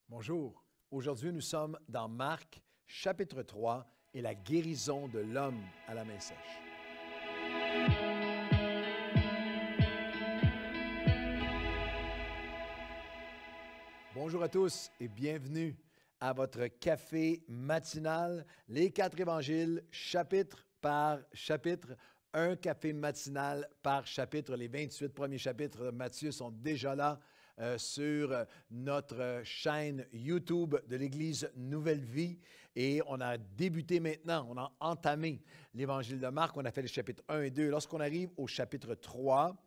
Bonjour. Aujourd'hui, nous sommes dans Marc, chapitre 3, et la guérison de l'homme à la main sèche. Bonjour à tous et bienvenue à votre café matinal, les 4 évangiles, chapitre par chapitre, un café matinal par chapitre. Les 28 premiers chapitres de Matthieu sont déjà là sur notre chaîne YouTube de l'Église Nouvelle Vie. Et on a débuté maintenant, on a entamé l'Évangile de Marc, on a fait les chapitres 1 et 2. Lorsqu'on arrive au chapitre 3,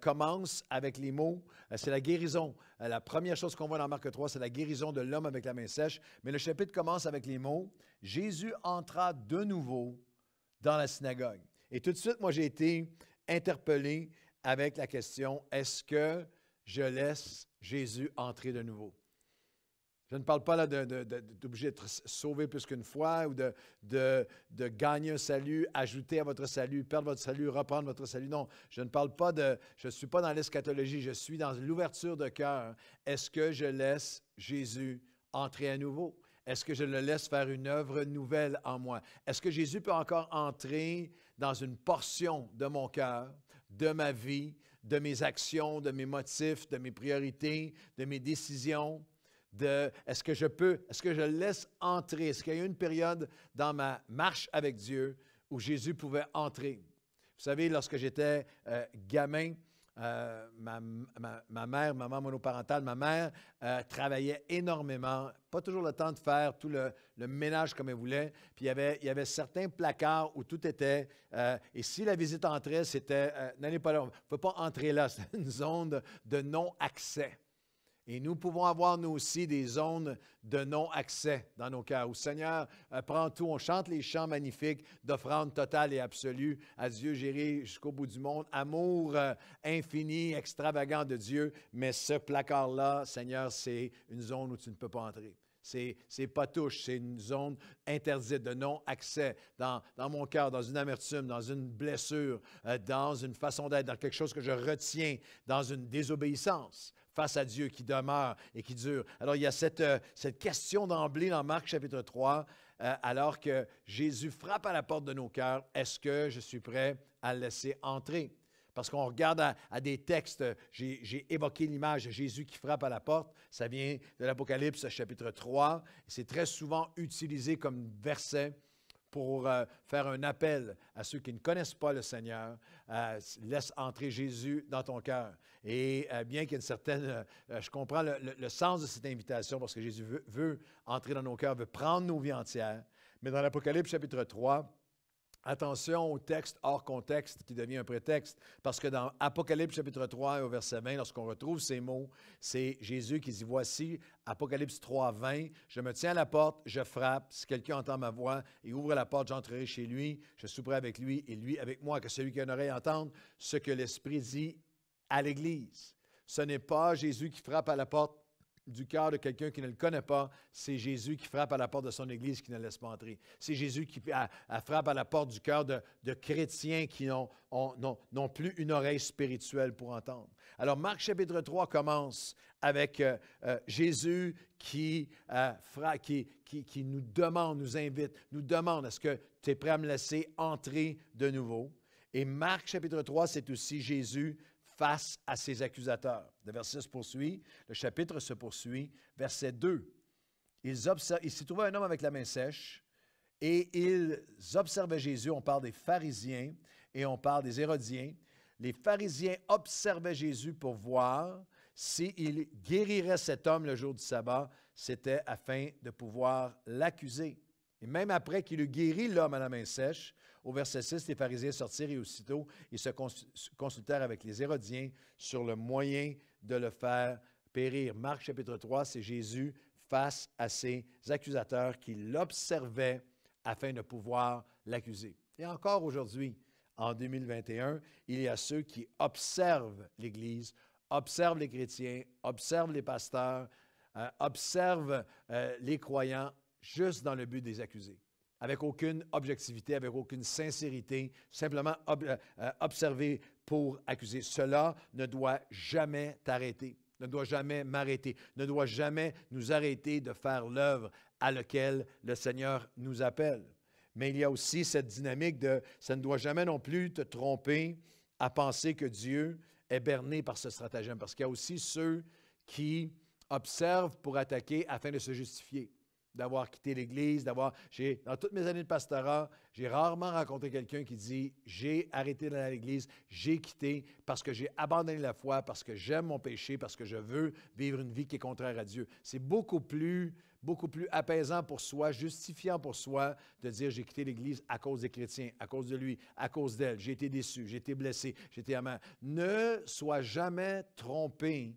commence avec les mots, c'est la guérison. La première chose qu'on voit dans Marc 3, c'est la guérison de l'homme avec la main sèche. Mais le chapitre commence avec les mots, Jésus entra de nouveau dans la synagogue. Et tout de suite, moi, j'ai été interpellé avec la question, est-ce que je laisse Jésus entrer de nouveau? Je ne parle pas là d'obligé d'être sauvé plus qu'une fois ou de gagner un salut, ajouter à votre salut, perdre votre salut, reprendre votre salut. Non, je ne parle pas je ne suis pas dans l'eschatologie, je suis dans l'ouverture de cœur. Est-ce que je laisse Jésus entrer à nouveau? Est-ce que je le laisse faire une œuvre nouvelle en moi? Est-ce que Jésus peut encore entrer dans une portion de mon cœur, de ma vie, de mes actions, de mes motifs, de mes priorités, de mes décisions? Est-ce que je le laisse entrer? Est-ce qu'il y a eu une période dans ma marche avec Dieu où Jésus pouvait entrer? Vous savez, lorsque j'étais gamin, ma mère, maman monoparentale, ma mère travaillait énormément, pas toujours le temps de faire tout le ménage comme elle voulait. Puis il y avait certains placards où tout était, et si la visite entrait, c'était, n'allez pas là, on ne peut pas entrer là, c'est une zone de non-accès. Et nous pouvons avoir, nous aussi, des zones de non-accès dans nos cœurs. Où Seigneur prend tout, on chante les chants magnifiques d'offrande totale et absolue à Dieu, j'irai jusqu'au bout du monde. Amour infini, extravagant de Dieu. Mais ce placard-là, Seigneur, c'est une zone où tu ne peux pas entrer. C'est pas touche, c'est une zone interdite de non-accès dans mon cœur, dans une amertume, dans une blessure, dans une façon d'être, dans quelque chose que je retiens, dans une désobéissance face à Dieu qui demeure et qui dure. Alors, il y a cette question d'emblée dans Marc chapitre 3, alors que Jésus frappe à la porte de nos cœurs, est-ce que je suis prêt à le laisser entrer? Parce qu'on regarde à des textes, j'ai évoqué l'image de Jésus qui frappe à la porte, ça vient de l'Apocalypse chapitre 3, c'est très souvent utilisé comme verset pour faire un appel à ceux qui ne connaissent pas le Seigneur, laisse entrer Jésus dans ton cœur. Et bien qu'il y ait une certaine, je comprends le sens de cette invitation parce que Jésus veut entrer dans nos cœurs, veut prendre nos vies entières, mais dans l'Apocalypse chapitre 3, attention au texte hors contexte qui devient un prétexte, parce que dans Apocalypse chapitre 3 au verset 20, lorsqu'on retrouve ces mots, c'est Jésus qui dit, voici, Apocalypse 3, 20, je me tiens à la porte, je frappe, si quelqu'un entend ma voix et ouvre la porte, j'entrerai chez lui, je souperai avec lui et lui avec moi, que celui qui a une oreille entende ce que l'Esprit dit à l'Église. Ce n'est pas Jésus qui frappe à la porte du cœur de quelqu'un qui ne le connaît pas, c'est Jésus qui frappe à la porte de son Église qui ne laisse pas entrer. C'est Jésus qui frappe à la porte du cœur de chrétiens qui n'ont plus une oreille spirituelle pour entendre. Alors, Marc chapitre 3 commence avec Jésus qui nous demande, nous invite, nous demande, est-ce que tu es prêt à me laisser entrer de nouveau? Et Marc chapitre 3, c'est aussi Jésus face à ses accusateurs. Le verset se poursuit, le chapitre se poursuit. Verset 2, il s'y trouvait un homme avec la main sèche et ils observaient Jésus. On parle des pharisiens et on parle des hérodiens. Les pharisiens observaient Jésus pour voir s'il guérirait cet homme le jour du sabbat. C'était afin de pouvoir l'accuser. Et même après qu'il eut guéri l'homme à la main sèche, au verset 6, les pharisiens sortirent et aussitôt, ils se consultèrent avec les hérodiens sur le moyen de le faire périr. Marc chapitre 3, c'est Jésus face à ses accusateurs qui l'observaient afin de pouvoir l'accuser. Et encore aujourd'hui, en 2021, il y a ceux qui observent l'Église, observent les chrétiens, observent les pasteurs, observent les croyants juste dans le but de les accuser. Avec aucune objectivité, avec aucune sincérité, simplement observer pour accuser. Cela ne doit jamais t'arrêter. ne doit jamais m'arrêter, ne doit jamais nous arrêter de faire l'œuvre à laquelle le Seigneur nous appelle. Mais il y a aussi cette dynamique de, ça ne doit jamais non plus te tromper à penser que Dieu est berné par ce stratagème, parce qu'il y a aussi ceux qui observent pour attaquer afin de se justifier, d'avoir quitté l'Église, dans toutes mes années de pastorat, j'ai rarement rencontré quelqu'un qui dit « J'ai arrêté d'aller à l'Église, j'ai quitté parce que j'ai abandonné la foi, parce que j'aime mon péché, parce que je veux vivre une vie qui est contraire à Dieu. » C'est beaucoup plus apaisant pour soi, justifiant pour soi de dire « J'ai quitté l'Église à cause des chrétiens, à cause de lui, à cause d'elle, j'ai été déçu, j'ai été blessé, j'ai été amant. » Ne sois jamais trompé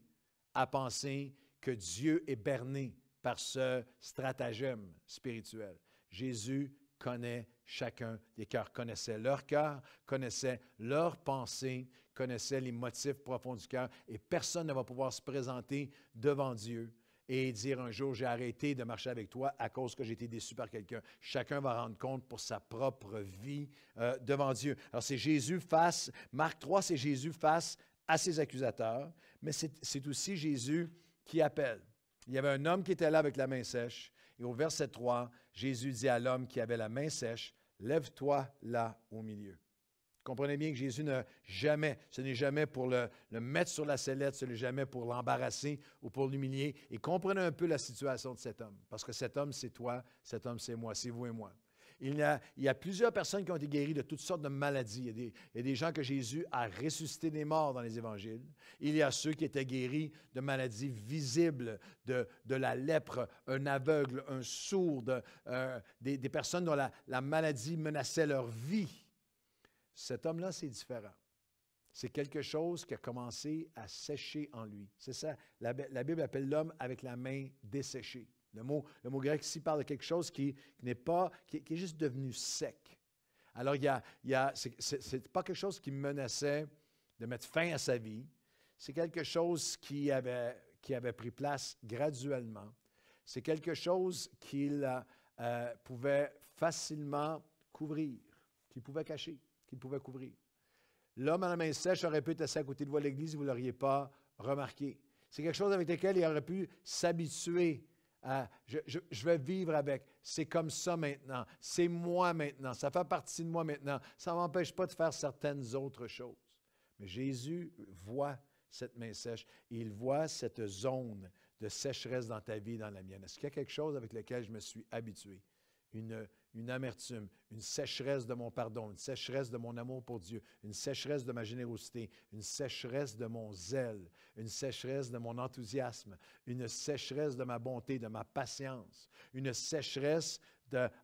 à penser que Dieu est berné par ce stratagème spirituel. Jésus connaît chacun des cœurs, connaissait leur cœur, connaissait leurs pensées, connaissait les motifs profonds du cœur, et personne ne va pouvoir se présenter devant Dieu et dire un jour, j'ai arrêté de marcher avec toi à cause que j'ai été déçu par quelqu'un. Chacun va rendre compte pour sa propre vie devant Dieu. Alors c'est Jésus face, Marc 3, c'est Jésus face à ses accusateurs, mais c'est aussi Jésus qui appelle. Il y avait un homme qui était là avec la main sèche. Et au verset 3, Jésus dit à l'homme qui avait la main sèche, « Lève-toi là au milieu. » Comprenez bien que Jésus ce n'est jamais pour le mettre sur la sellette, ce n'est jamais pour l'embarrasser ou pour l'humilier. Et comprenez un peu la situation de cet homme. Parce que cet homme, c'est toi, cet homme, c'est moi, c'est vous et moi. Il y a plusieurs personnes qui ont été guéries de toutes sortes de maladies. Il y a des gens que Jésus a ressuscités des morts dans les évangiles. Il y a ceux qui étaient guéris de maladies visibles, de la lèpre, un aveugle, un sourd, des personnes dont la maladie menaçait leur vie. Cet homme-là, c'est différent. C'est quelque chose qui a commencé à sécher en lui. C'est ça, la Bible appelle l'homme avec la main desséchée. Le mot grec ici parle de quelque chose qui est juste devenu sec. Alors, c'est pas quelque chose qui menaçait de mettre fin à sa vie. C'est quelque chose qui avait pris place graduellement. C'est quelque chose qu'il pouvait facilement couvrir, qu'il pouvait cacher, qu'il pouvait couvrir. L'homme à la main sèche aurait pu être assis à côté de vous à l'église, vous ne l'auriez pas remarqué. C'est quelque chose avec lequel il aurait pu s'habituer. Je vais vivre avec. C'est comme ça maintenant. C'est moi maintenant. Ça fait partie de moi maintenant. Ça ne m'empêche pas de faire certaines autres choses. Mais Jésus voit cette main sèche et il voit cette zone de sécheresse dans ta vie et dans la mienne. Est-ce qu'il y a quelque chose avec lequel je me suis habitué? Une amertume, une sécheresse de mon pardon, une sécheresse de mon amour pour Dieu, une sécheresse de ma générosité, une sécheresse de mon zèle, une sécheresse de mon enthousiasme, une sécheresse de ma bonté, de ma patience, une sécheresse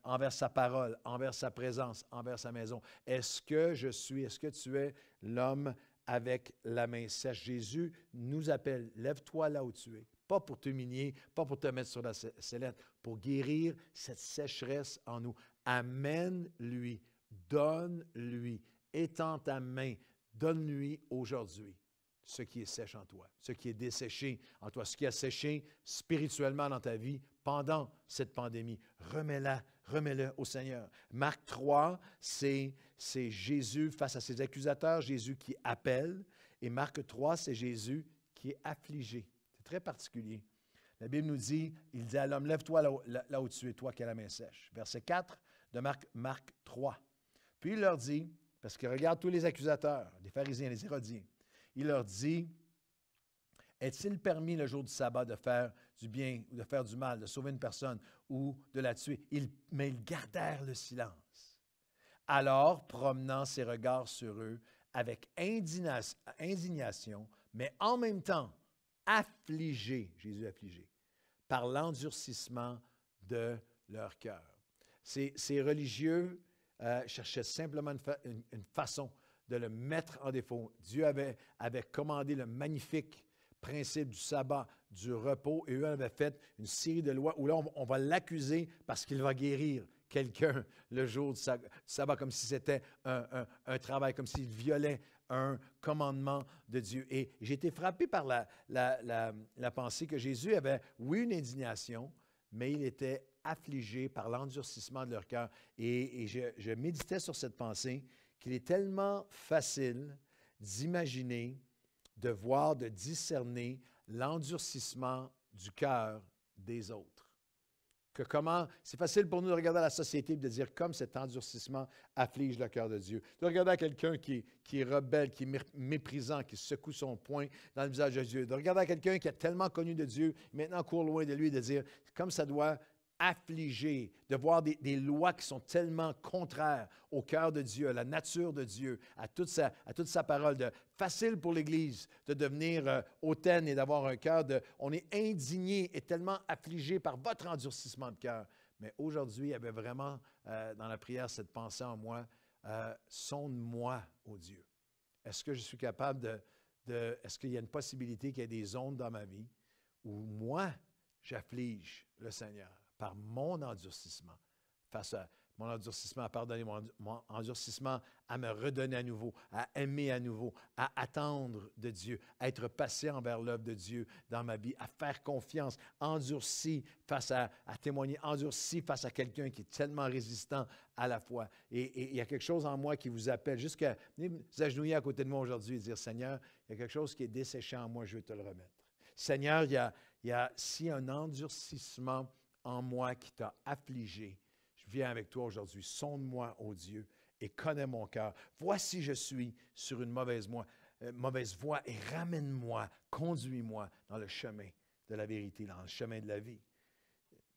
envers sa parole, envers sa présence, envers sa maison. Est-ce que tu es l'homme avec la main sèche? Jésus nous appelle, lève-toi là où tu es. Pas pour t'humilier, pas pour te mettre sur la sellette, pour guérir cette sécheresse en nous. Amène-lui, donne-lui, étends ta main, donne-lui aujourd'hui ce qui est sèche en toi, ce qui est desséché en toi, ce qui a séché spirituellement dans ta vie pendant cette pandémie. Remets-le au Seigneur. Marc 3, c'est Jésus face à ses accusateurs, Jésus qui appelle. Et Marc 3, c'est Jésus qui est affligé. C'est très particulier. La Bible nous dit, il dit à l'homme, lève-toi là où tu es, toi qui as la main sèche. Verset 4 de Marc 3. Puis il leur dit, parce qu'il regarde tous les accusateurs, les pharisiens, les hérodiens, il leur dit, est-il permis le jour du sabbat de faire du bien ou de faire du mal, de sauver une personne ou de la tuer? Mais ils gardèrent le silence. Alors, promenant ses regards sur eux avec indignation, mais en même temps, affligés, Jésus affligé, par l'endurcissement de leur cœur. Ces religieux cherchaient simplement une façon de le mettre en défaut. Dieu avait commandé le magnifique principe du sabbat, du repos, et eux avaient fait une série de lois où là, on va l'accuser parce qu'il va guérir quelqu'un le jour du sabbat, comme si c'était un travail, comme s'il violait un commandement de Dieu. Et j'ai été frappé par la pensée que Jésus avait, oui, une indignation, mais il était affligé par l'endurcissement de leur cœur. Et je méditais sur cette pensée qu'il est tellement facile d'imaginer, de voir, de discerner l'endurcissement du cœur des autres. C'est facile pour nous de regarder la société et de dire comme cet endurcissement afflige le cœur de Dieu. De regarder à quelqu'un qui est rebelle, qui est méprisant, qui secoue son poing dans le visage de Dieu. De regarder à quelqu'un qui a tellement connu de Dieu, maintenant court loin de lui, et de dire comme ça doit affliger, de voir des lois qui sont tellement contraires au cœur de Dieu, à la nature de Dieu, à toute sa parole. Facile pour l'Église de devenir hautaine et d'avoir un cœur on est indigné et tellement affligé par votre endurcissement de cœur. Mais aujourd'hui, il y avait vraiment dans la prière cette pensée en moi, sonde-moi, ô Dieu. Est-ce que je suis capable est-ce qu'il y a une possibilité qu'il y ait des zones dans ma vie où moi, j'afflige le Seigneur par mon endurcissement, face à mon endurcissement à pardonner, mon endurcissement à me redonner à nouveau, à aimer à nouveau, à attendre de Dieu, à être patient envers l'œuvre de Dieu dans ma vie, à faire confiance, endurci face à témoigner, endurci face à quelqu'un qui est tellement résistant à la foi. Et il y a quelque chose en moi qui vous appelle, jusqu'à venir vous agenouiller à côté de moi aujourd'hui et dire, Seigneur, il y a quelque chose qui est desséché en moi, je veux te le remettre. Seigneur, s'il y a un endurcissement en moi qui t'a affligé, je viens avec toi aujourd'hui. Sonde-moi, ô Dieu, et connais mon cœur. Voici je suis sur une mauvaise voie et ramène-moi, conduis-moi dans le chemin de la vérité, dans le chemin de la vie.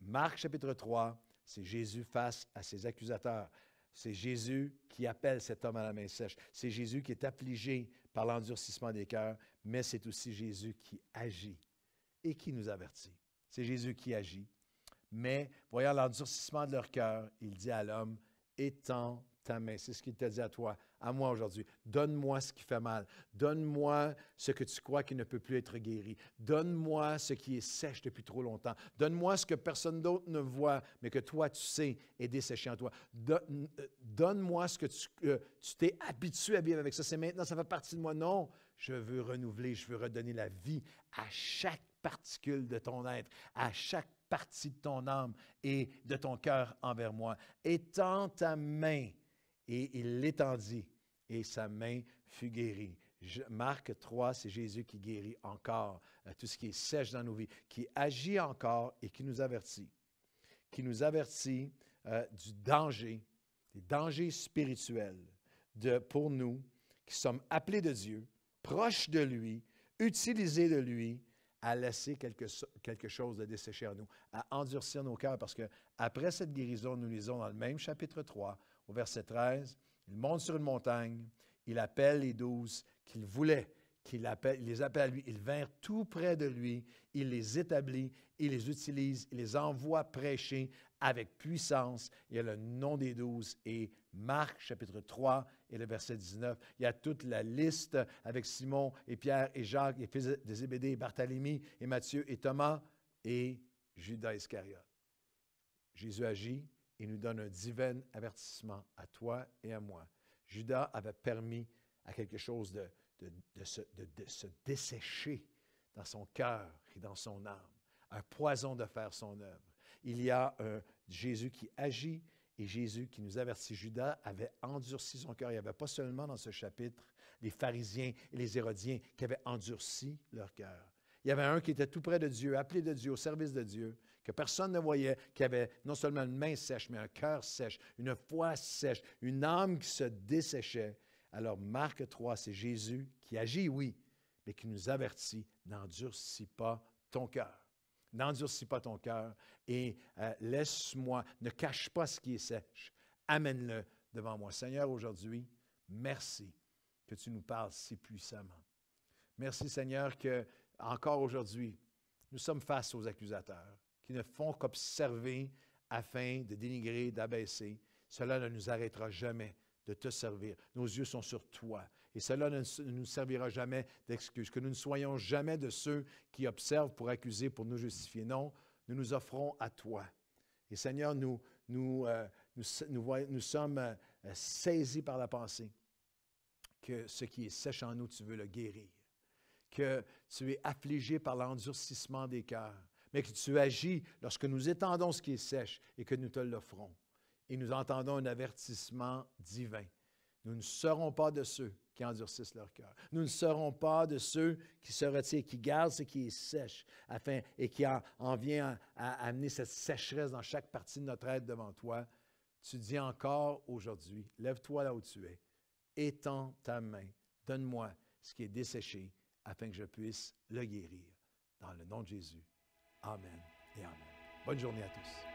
Marc chapitre 3, c'est Jésus face à ses accusateurs. C'est Jésus qui appelle cet homme à la main sèche. C'est Jésus qui est affligé par l'endurcissement des cœurs, mais c'est aussi Jésus qui agit et qui nous avertit. C'est Jésus qui agit. Mais, voyant l'endurcissement de leur cœur, il dit à l'homme, étends ta main. C'est ce qu'il t'a dit à toi, à moi aujourd'hui. Donne-moi ce qui fait mal. Donne-moi ce que tu crois qui ne peut plus être guéri. Donne-moi ce qui est sèche depuis trop longtemps. Donne-moi ce que personne d'autre ne voit, mais que toi, tu sais est desséché en toi. Donne-moi ce que tu t'es habitué à vivre avec ça. C'est maintenant, ça fait partie de moi. Non, je veux renouveler, je veux redonner la vie à chaque particule de ton être, à chaque partie de ton âme et de ton cœur envers moi. Étends ta main. Et il l'étendit, et sa main fut guérie. Marc 3, c'est Jésus qui guérit encore tout ce qui est sèche dans nos vies, qui agit encore et qui nous avertit. Qui nous avertit du danger, des dangers spirituels pour nous qui sommes appelés de Dieu, proches de lui, utilisés de lui, à laisser quelque chose de desséché en nous, à endurcir nos cœurs. Parce qu'après cette guérison, nous lisons dans le même chapitre 3, au verset 13, il monte sur une montagne, il appelle les 12 qu'il voulait, il les appelle à lui, ils vinrent tout près de lui, il les établit, il les utilise, il les envoie prêcher avec puissance. Il y a le nom des 12 et Marc chapitre 3 et le verset 19. Il y a toute la liste avec Simon et Pierre et Jacques et fils de Zébédée et Barthélemy et Matthieu et Thomas et Judas Iscariote. Jésus agit et nous donne un divin avertissement à toi et à moi. Judas avait permis à quelque chose de se dessécher dans son cœur et dans son âme, un poison de faire son œuvre. Il y a un Jésus qui agit et Jésus qui nous avertit. Judas avait endurci son cœur. Il n'y avait pas seulement dans ce chapitre les pharisiens et les hérodiens qui avaient endurci leur cœur. Il y avait un qui était tout près de Dieu, appelé de Dieu, au service de Dieu, que personne ne voyait, qui avait non seulement une main sèche, mais un cœur sèche, une foi sèche, une âme qui se desséchait. Alors, Marc 3, c'est Jésus qui agit, oui, mais qui nous avertit, n'endurcis pas ton cœur. N'endurcis pas ton cœur et laisse-moi, ne cache pas ce qui est sèche. Amène-le devant moi. Seigneur, aujourd'hui, merci que tu nous parles si puissamment. Merci, Seigneur, que encore aujourd'hui, nous sommes face aux accusateurs qui ne font qu'observer afin de dénigrer, d'abaisser. Cela ne nous arrêtera jamais de te servir. Nos yeux sont sur toi. Et cela ne nous servira jamais d'excuse. Que nous ne soyons jamais de ceux qui observent pour accuser, pour nous justifier. Non, nous nous offrons à toi. Et Seigneur, nous sommes saisis par la pensée que ce qui est sèche en nous, tu veux le guérir. Que tu es affligé par l'endurcissement des cœurs, mais que tu agis lorsque nous étendons ce qui est sèche et que nous te l'offrons. Et nous entendons un avertissement divin Nous ne serons pas de ceux qui endurcissent leur cœur. Nous ne serons pas de ceux qui se retirent, qui gardent ce qui est sèche, et qui en vient à amener cette sécheresse dans chaque partie de notre être devant toi. Tu dis encore aujourd'hui, lève-toi là où tu es, étends ta main, donne-moi ce qui est desséché, afin que je puisse le guérir. Dans le nom de Jésus. Amen et amen. Bonne journée à tous.